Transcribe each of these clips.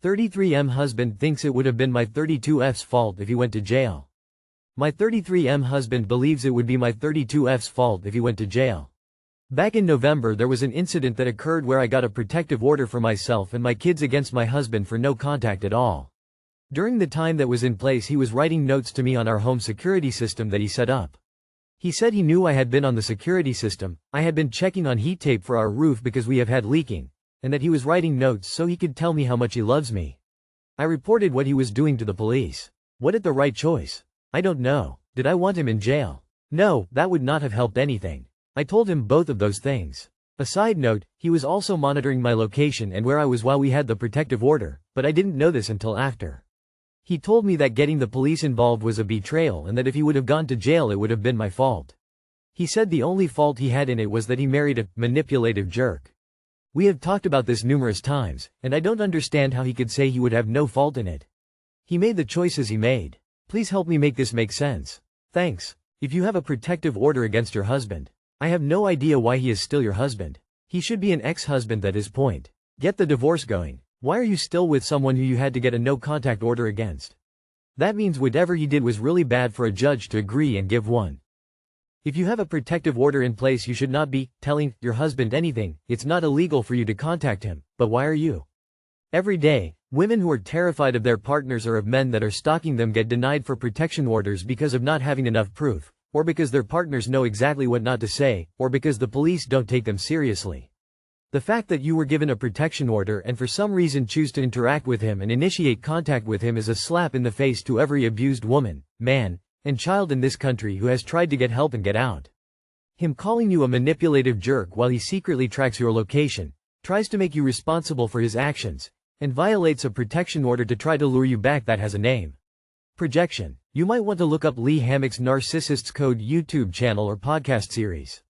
33M husband thinks it would have been my 32F's fault if he went to jail. My 33M husband believes it would be my 32F's fault if he went to jail. Back in November there was an incident that occurred where I got a protective order for myself and my kids against my husband for no contact at all. During the time that was in place he was writing notes to me on our home security system that he set up. He said he knew I had been on the security system, I had been checking on heat tape for our roof because we have had leaking, and that he was writing notes so he could tell me how much he loves me. I reported what he was doing to the police. Was it the right choice? I don't know. Did I want him in jail? No, that would not have helped anything. I told him both of those things. A side note, he was also monitoring my location and where I was while we had the protective order, but I didn't know this until after. He told me that getting the police involved was a betrayal and that if he would have gone to jail it would have been my fault. He said the only fault he had in it was that he married a manipulative jerk. We have talked about this numerous times, and I don't understand how he could say he would have no fault in it. He made the choices he made. Please help me make this make sense. Thanks. If you have a protective order against your husband, I have no idea why he is still your husband. He should be an ex-husband at his point. Get the divorce going. Why are you still with someone who you had to get a no-contact order against? That means whatever he did was really bad for a judge to agree and give one. If you have a protective order in place you should not be telling your husband anything. It's not illegal for you to contact him, but why are you? Every day, women who are terrified of their partners or of men that are stalking them get denied for protection orders because of not having enough proof, or because their partners know exactly what not to say, or because the police don't take them seriously. The fact that you were given a protection order and for some reason choose to interact with him and initiate contact with him is a slap in the face to every abused woman, man, and child in this country who has tried to get help and get out. Him calling you a manipulative jerk while he secretly tracks your location, tries to make you responsible for his actions, and violates a protection order to try to lure you back that has a name. Projection. You might want to look up Lee Hammock's Narcissists Code YouTube channel or podcast series.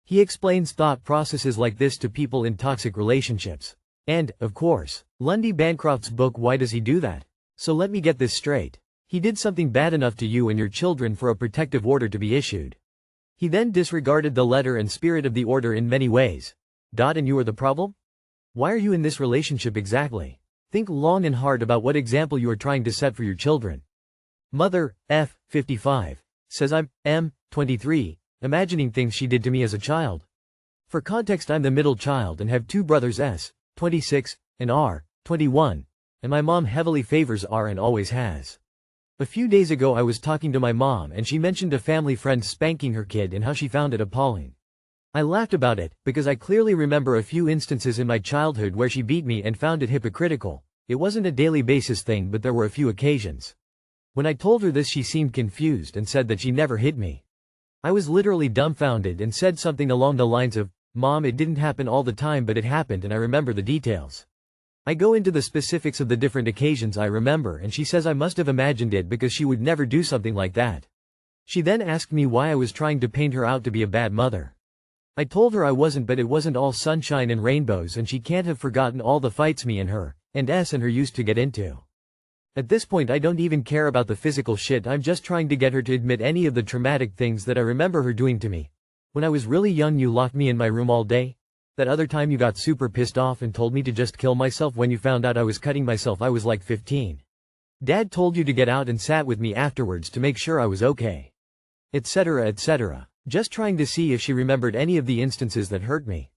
He explains thought processes like this to people in toxic relationships. And, of course, Lundy Bancroft's book Why Does He Do That? So let me get this straight. He did something bad enough to you and your children for a protective order to be issued. He then disregarded the letter and spirit of the order in many ways. And you are the problem? Why are you in this relationship exactly? Think long and hard about what example you are trying to set for your children. Mother, F, 55, says I'm, M, 23, imagining things she did to me as a child. For context, I'm the middle child and have two brothers S, 26, and R, 21, and my mom heavily favors R and always has. A few days ago I was talking to my mom and she mentioned a family friend spanking her kid and how she found it appalling. I laughed about it, because I clearly remember a few instances in my childhood where she beat me and found it hypocritical. It wasn't a daily basis thing but there were a few occasions. When I told her this she seemed confused and said that she never hit me. I was literally dumbfounded and said something along the lines of, Mom, it didn't happen all the time but it happened and I remember the details. I go into the specifics of the different occasions I remember and she says I must have imagined it because she would never do something like that. She then asked me why I was trying to paint her out to be a bad mother. I told her I wasn't, but it wasn't all sunshine and rainbows and she can't have forgotten all the fights me and her, and S and her used to get into. At this point I don't even care about the physical shit, I'm just trying to get her to admit any of the traumatic things that I remember her doing to me. When I was really young you locked me in my room all day. That other time you got super pissed off and told me to just kill myself when you found out I was cutting myself. I was like 15. Dad told you to get out and sat with me afterwards to make sure I was okay. Etc. etc. Just trying to see if she remembered any of the instances that hurt me.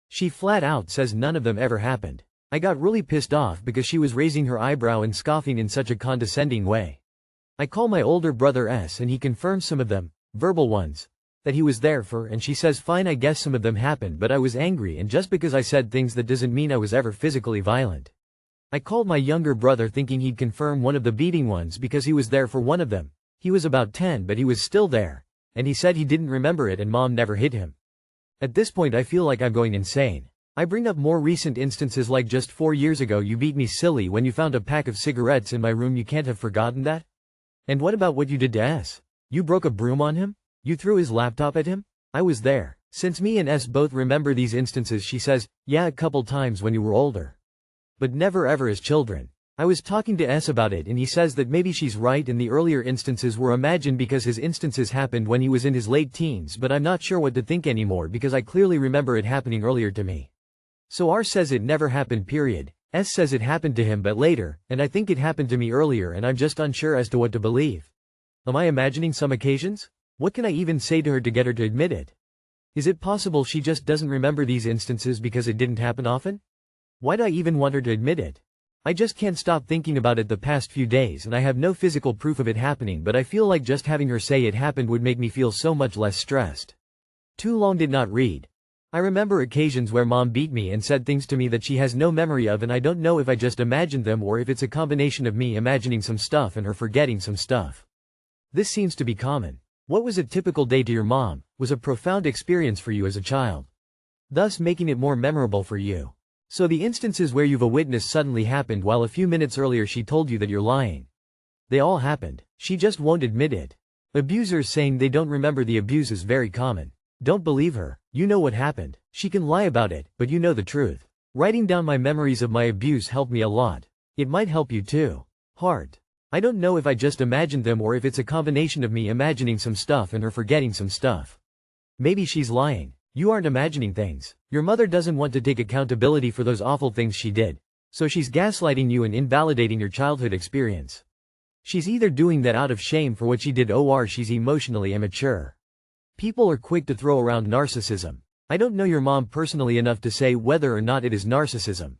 She flat out says none of them ever happened. I got really pissed off because she was raising her eyebrow and scoffing in such a condescending way. I call my older brother S and he confirms some of them, verbal ones, that he was there for, and she says fine, I guess some of them happened but I was angry and just because I said things that doesn't mean I was ever physically violent. I called my younger brother thinking he'd confirm one of the beating ones because he was there for one of them. He was about 10 but he was still there, and he said he didn't remember it and Mom never hit him. At this point I feel like I'm going insane. I bring up more recent instances like just 4 years ago you beat me silly when you found a pack of cigarettes in my room. You can't have forgotten that? And what about what you did to S? You broke a broom on him? You threw his laptop at him? I was there. Since me and S both remember these instances, she says, yeah, a couple times when you were older. But never ever as children. I was talking to S about it and he says that maybe she's right and the earlier instances were imagined because his instances happened when he was in his late teens, but I'm not sure what to think anymore because I clearly remember it happening earlier to me. So R says it never happened, period, S says it happened to him but later, and I think it happened to me earlier and I'm just unsure as to what to believe. Am I imagining some occasions? What can I even say to her to get her to admit it? Is it possible she just doesn't remember these instances because it didn't happen often? Why'd I even want her to admit it? I just can't stop thinking about it the past few days and I have no physical proof of it happening, but I feel like just having her say it happened would make me feel so much less stressed. Too long did not read. I remember occasions where mom beat me and said things to me that she has no memory of, and I don't know if I just imagined them or if it's a combination of me imagining some stuff and her forgetting some stuff. This seems to be common. What was a typical day to your mom was a profound experience for you as a child, thus making it more memorable for you. So the instances where you've a witness suddenly happened while a few minutes earlier she told you that you're lying. They all happened. She just won't admit it. Abusers saying they don't remember the abuse is very common. Don't believe her. You know what happened. She can lie about it, but you know the truth. Writing down my memories of my abuse helped me a lot. It might help you too. Heart. I don't know if I just imagined them or if it's a combination of me imagining some stuff and her forgetting some stuff. Maybe she's lying. You aren't imagining things. Your mother doesn't want to take accountability for those awful things she did. So she's gaslighting you and invalidating your childhood experience. She's either doing that out of shame for what she did or she's emotionally immature. People are quick to throw around narcissism. I don't know your mom personally enough to say whether or not it is narcissism.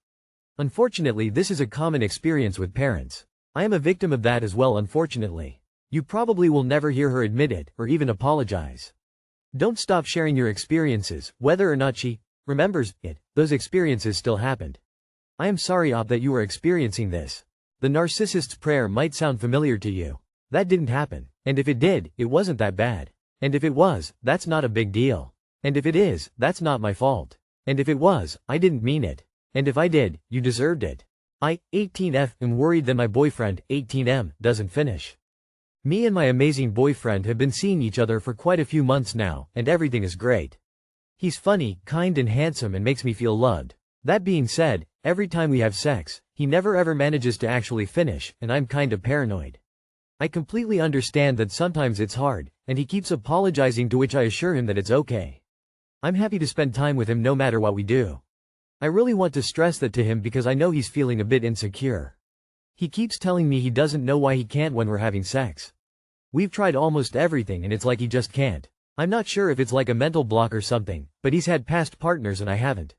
Unfortunately, this is a common experience with parents. I am a victim of that as well, unfortunately. You probably will never hear her admit it, or even apologize. Don't stop sharing your experiences, whether or not she remembers it. Those experiences still happened. I am sorry, that you are experiencing this. The narcissist's prayer might sound familiar to you. That didn't happen. And if it did, it wasn't that bad. And if it was, that's not a big deal. And if it is, that's not my fault. And if it was, I didn't mean it. And if I did, you deserved it. I, 18F, am worried that my boyfriend, 18M, doesn't finish. Me and my amazing boyfriend have been seeing each other for quite a few months now, and everything is great. He's funny, kind and handsome and makes me feel loved. That being said, every time we have sex, he never ever manages to actually finish, and I'm kinda paranoid. I completely understand that sometimes it's hard, and he keeps apologizing, to which I assure him that it's okay. I'm happy to spend time with him no matter what we do. I really want to stress that to him because I know he's feeling a bit insecure. He keeps telling me he doesn't know why he can't when we're having sex. We've tried almost everything and it's like he just can't. I'm not sure if it's like a mental block or something, but he's had past partners and I haven't.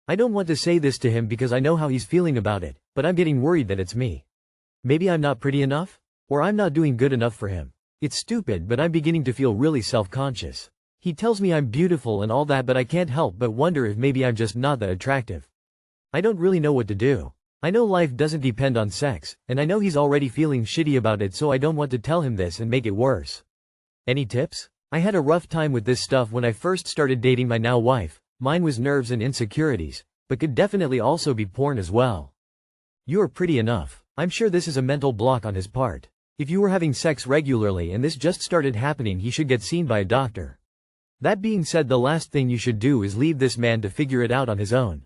I don't want to say this to him because I know how he's feeling about it, but I'm getting worried that it's me. Maybe I'm not pretty enough? Or I'm not doing good enough for him. It's stupid, but I'm beginning to feel really self-conscious. He tells me I'm beautiful and all that, but I can't help but wonder if maybe I'm just not that attractive. I don't really know what to do. I know life doesn't depend on sex, and I know he's already feeling shitty about it, so I don't want to tell him this and make it worse. Any tips? I had a rough time with this stuff when I first started dating my now wife. Mine was nerves and insecurities, but could definitely also be porn as well. You're pretty enough. I'm sure this is a mental block on his part. If you were having sex regularly and this just started happening, he should get seen by a doctor. That being said, the last thing you should do is leave this man to figure it out on his own.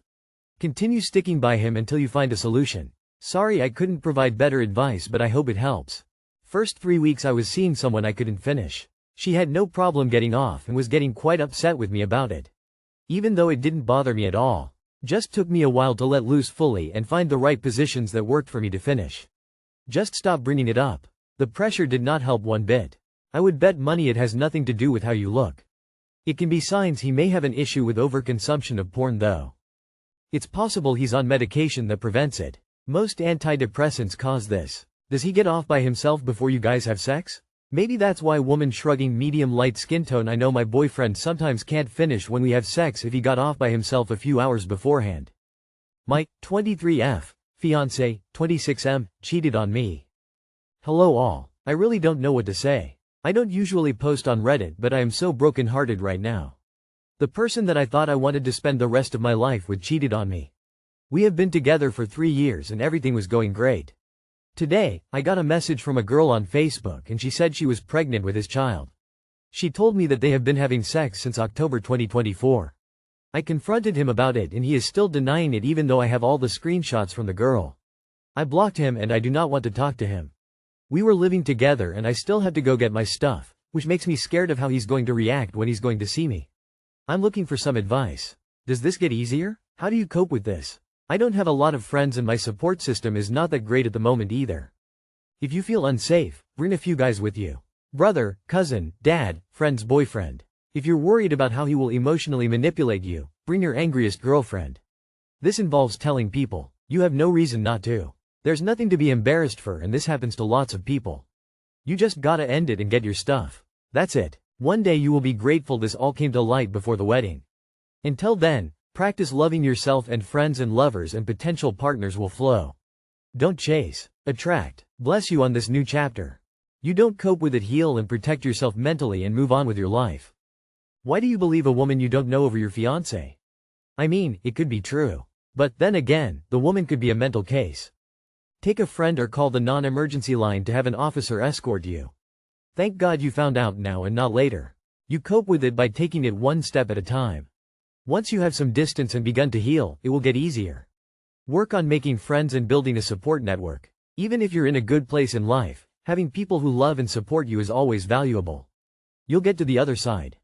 Continue sticking by him until you find a solution. Sorry I couldn't provide better advice, but I hope it helps. First 3 weeks I was seeing someone I couldn't finish. She had no problem getting off and was getting quite upset with me about it. Even though it didn't bother me at all. Just took me a while to let loose fully and find the right positions that worked for me to finish. Just stop bringing it up. The pressure did not help one bit. I would bet money it has nothing to do with how you look. It can be signs he may have an issue with overconsumption of porn though. It's possible he's on medication that prevents it. Most antidepressants cause this. Does he get off by himself before you guys have sex? Maybe that's why woman shrugging medium light skin tone. I know my boyfriend sometimes can't finish when we have sex if he got off by himself a few hours beforehand. My 23F fiancé, 26M, cheated on me. Hello all. I really don't know what to say. I don't usually post on Reddit, but I am so broken-hearted right now. The person that I thought I wanted to spend the rest of my life with cheated on me. We have been together for 3 years and everything was going great. Today, I got a message from a girl on Facebook and she said she was pregnant with his child. She told me that they have been having sex since October 2024. I confronted him about it and he is still denying it even though I have all the screenshots from the girl. I blocked him and I do not want to talk to him. We were living together and I still have to go get my stuff, which makes me scared of how he's going to react when he's going to see me. I'm looking for some advice. Does this get easier? How do you cope with this? I don't have a lot of friends and my support system is not that great at the moment either. If you feel unsafe, bring a few guys with you. Brother, cousin, dad, friend's boyfriend. If you're worried about how he will emotionally manipulate you, bring your angriest girlfriend. This involves telling people, you have no reason not to. There's nothing to be embarrassed for and this happens to lots of people. You just gotta end it and get your stuff. That's it. One day you will be grateful this all came to light before the wedding. Until then, practice loving yourself and friends and lovers and potential partners will flow. Don't chase. Attract. Bless you on this new chapter. You don't cope with it, heal and protect yourself mentally and move on with your life. Why do you believe a woman you don't know over your fiancé? I mean, it could be true. But then again, the woman could be a mental case. Take a friend or call the non-emergency line to have an officer escort you. Thank God you found out now and not later. You cope with it by taking it one step at a time. Once you have some distance and begun to heal, it will get easier. Work on making friends and building a support network. Even if you're in a good place in life, having people who love and support you is always valuable. You'll get to the other side.